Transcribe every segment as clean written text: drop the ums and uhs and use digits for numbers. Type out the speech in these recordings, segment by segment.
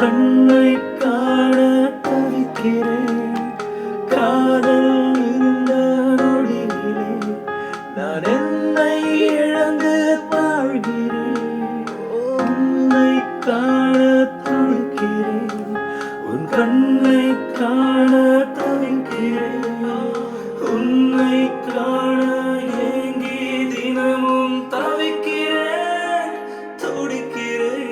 கண்ணை காண தவிக்கிறேன். காதல் இந்த நொடியிலே நான் என்னை இழந்து வாழ்கிறேன். உன்னை காண துடிக்கிறேன். உன் கண்ணை காண தவிக்கிறேன். உன்னை காண ஏங்கி தினமும் தவிக்கிறேன், துடிக்கிறேன்.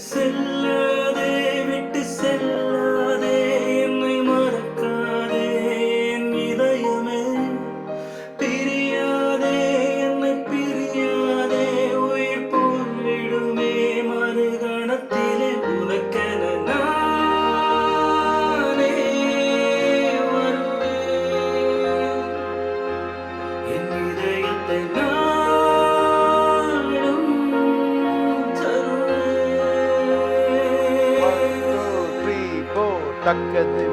செல்லாதே, விட்டு செல்லாதே, என்னை மறக்காதே என் இதயமே. பிரியாதே, என்னை பிரியாதே, உயிர் போய்விடுமே மறுகணத்திலே. உனக்கென நானே வருவேன். என் இதயத்தை நானும் One, two, தருவேன். three, four. தக்கது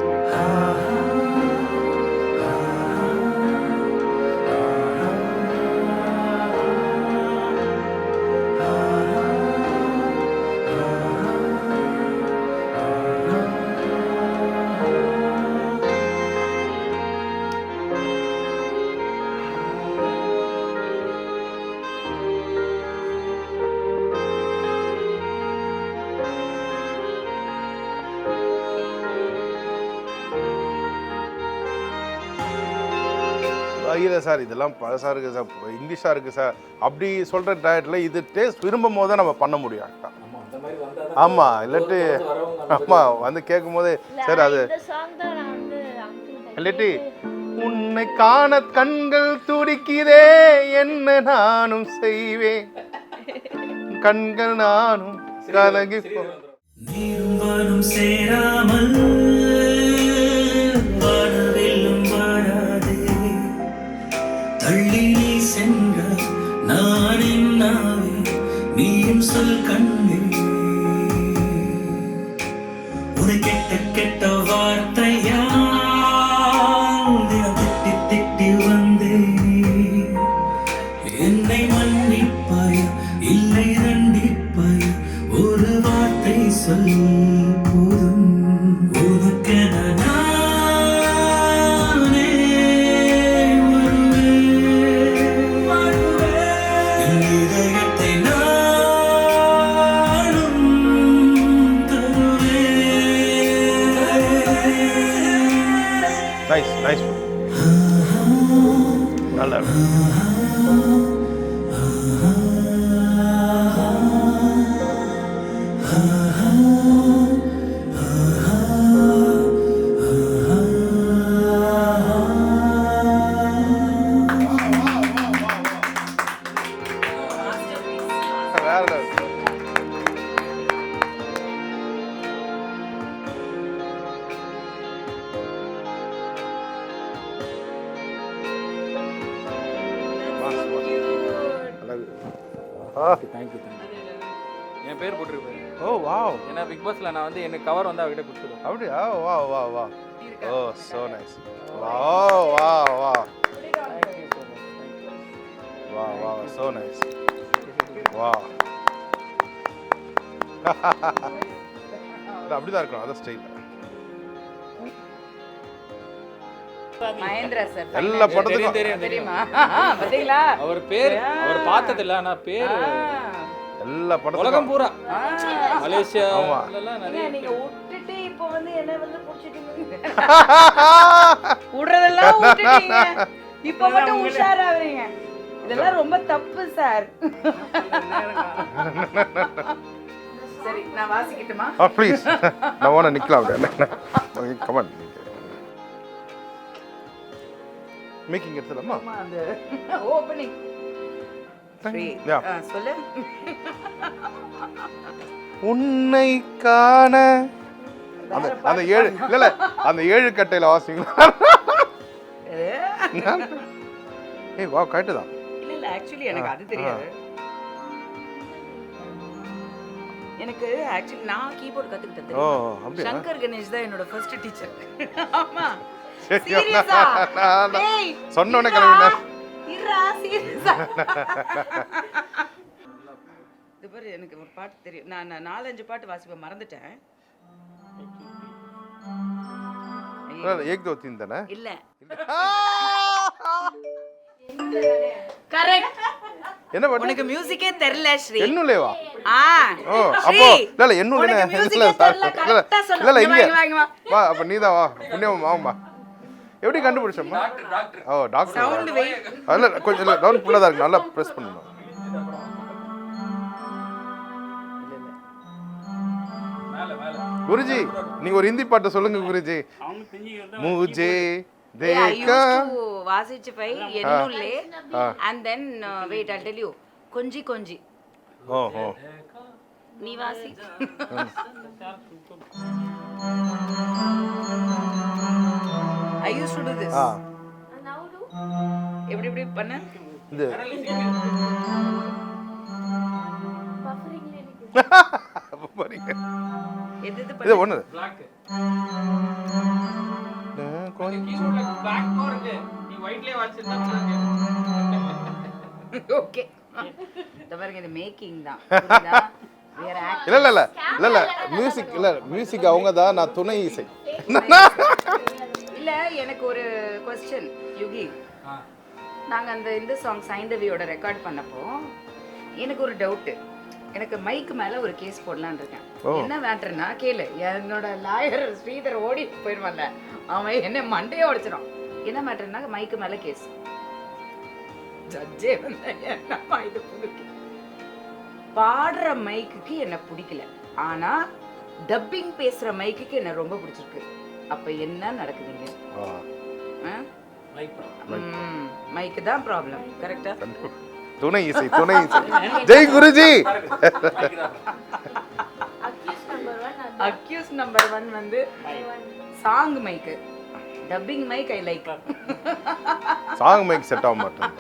இல்லை சார், இதெல்லாம் பழசாக இருக்குது சார், இங்கிலீஷாக இருக்குது சார் அப்படி சொல்கிற டயட்டில் இது டேஸ்ட் விரும்பும் போது தான் நம்ம பண்ண முடியும். ஆமாம், இல்லாட்டி ஆமாம் வந்து கேட்கும் போதே சரி அது இல்லாட்டி உன்னை காண கண்கள் துடிக்கிறே என்ன நானும் செய்வேன், கண்கள் நானும் கலகி நீரும் வானும் சேராமல் வானவில்லும் வாழாதே. தள்ளி நீ சென்ற நான் என்னாவே, நீயும் சொல் கண்ணே. உதை கெட்ட கெட்ட வார்த்தையால் தினம் திட்டி திட்டி வந்தேன். என்னை மன்னிப்பாயா இல்லை தண்டிப்பாயா, ஒரு வார்த்தை சொல் போதும். உனக்கென நானே வருவேன். என் இதயத்தை நானும் தருவேன். நைஸ் நைஸ் நல்லா வேற level. தேங்க்யூ. என் பேர் போட்டிருப்பேன். ஓ வாவ், ஏன்னா பிக் பாஸ்ல நான் வந்து எனக்கு கவர் வந்து அவகிட்ட கொடுத்துருவேன். அப்படியா? வா வா வா, ஓ சோ நைஸ், வா வா வா வா வா, சோ நைஸ், வா அப்படிதான் இருக்கணும், அதான் ஸ்டைல். மகேந்திரா சார் எல்லா படத்துக்கும் தெரியும் தெரியுமா? பாத்தீங்களா? அவர் பேர் அவர் பார்த்தது இல்ல, ஆனா பேர் எல்லா படத்துக்கும் உலகம் பூரா ஆ. மலேசியா ஆமா. எல்லாம் நிறைய ஏங்க, நீங்க விட்டுட்டு இப்போ வந்து என்ன வந்து புடிச்சிட்டீங்க. விடுறதெல்லாம் விட்டுட்டீங்க. இப்போ மட்டும் உஷாராவீங்க. இதெல்லாம் ரொம்ப தப்பு சார். சரி, நான் வாசிக்கட்டுமா? ப்ளீஸ், நான் வான நிக்கலாம் அப்படியே. கமான், மேக்கிங் எடுத்துலாமா? ஆமா, அந்த ஓபனிங் Yeah. சொல்லு. உன்னை காண அந்த ஏழு இல்ல அந்த ஏழு கட்டையில வாசிங்களா? ஏய் வா, கரெக்ட் தான். இல்ல இல்ல, ஆக்சுவலி எனக்கு அது தெரியாது. எனக்கு ஆக்சுவலி நான் கீபோர்ட் கத்துக்கிட்டது. ஓ அப்படியா? சங்கர் கணேஷ் தான் என்னோட ஃபர்ஸ்ட் டீச்சர். ஆமா. சரி, சீரியஸா? நான் ஏய், சொன்ன உடனே கிளம்பினேன். இருடா, சீரியஸா? இது பாரு, எனக்கு ஒரு பாட்டு தெரியும். நான் 4-5 பாட்டு வாசிப்பேன், மறந்துட்டேன். ஏக் தோ தீன் தானே? இல்ல கரெக்ட். என்ன பாட்டு? உனக்கு மியூசிக்கே தெரியல ஸ்ரீ. என்னுலேவா? ஆ ஓ அப்போ இல்ல என்னுலே இல்ல இல்ல இங்க வா. அப்ப நீதான் வா. புண்ணியம் வாங்கம்மா. எப்படி கண்டுபிடிச்சம்மா? ஓ டாக்டர். சவுண்ட் வை. இல்ல கொஞ்சம் இல்ல டவுன் ஃபுல்லா தான் இருக்கு. நல்லா பிரஸ் பண்ணணும். குருஜி நீங்க ஒரு ஹிந்தி பாட்டு சொல்லுங்க குருஜி. முஜே देखा வாசிச்சு by என்னுலே and then wait I'll tell you கொஞ்சி கொஞ்சி. ஓ நீ வாசி. I used to do this. எப்படி எப்படி பண்ண? இது பாருங்க. எது இது பண்ண? ஒண்ணு பிளாக் கீபோர்ட்ல பிளாக் போறது நீ ஒயிட்லயே வாசிச்சா ஓகே. இந்த பாருங்க இது மேக்கிங் தான். புரியுதா? we are acting. இல்ல இல்ல இல்ல இல்ல இல்ல மியூசிக் இல்ல மியூசிக் அவங்க தான், நான் துணை இசை. இல்ல எனக்கு ஒரு क्वेश्चन யுகி. நாங்க அந்த இந்த சாங் சைந்தவியோட ரெக்கார்ட் பண்ணப்போ எனக்கு ஒரு டவுட். எனக்கு மைக் மேல ஒரு கேஸ் போடலான்னு இருக்கேன். என்ன மேட்டர்னா கேளு. என்னோட லாயர் ஸ்ரீதர் ஓடி போயிருவான்ல, அவன் என்ன மண்டையை உடைச்சிடும். என்ன மேட்டர்னா மைக்கு மேல கேஸ். ஜட்ஜே வந்து என்னம்மா இது புதுக்கு பாடுற மைக்குக்கு என்ன பிடிக்கல, ஆனா டப்பிங் பேசுற மைக்குக்கு என்ன ரொம்ப பிடிச்சிருக்கு. அப்ப என்ன நடக்குதுங்க? மைக்கு தான் ப்ராப்ளம். கரெக்டா? துணை இசை துணை இசை. ஜெய் குருஜி. அக்யூஸ் நம்பர் 1 வந்து song mic. Dubbing mic I like. Song mic set ஆக மாட்டேன்.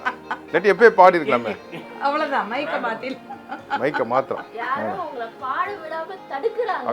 லெட் எப்பவே பாடி இருக்கலாமே. அவ்வளவுதான் மைக்க மாத்தி மைக்க மாத்திரம். யாரோ உங்களை பாட விடாம தடுக்குறாங்க.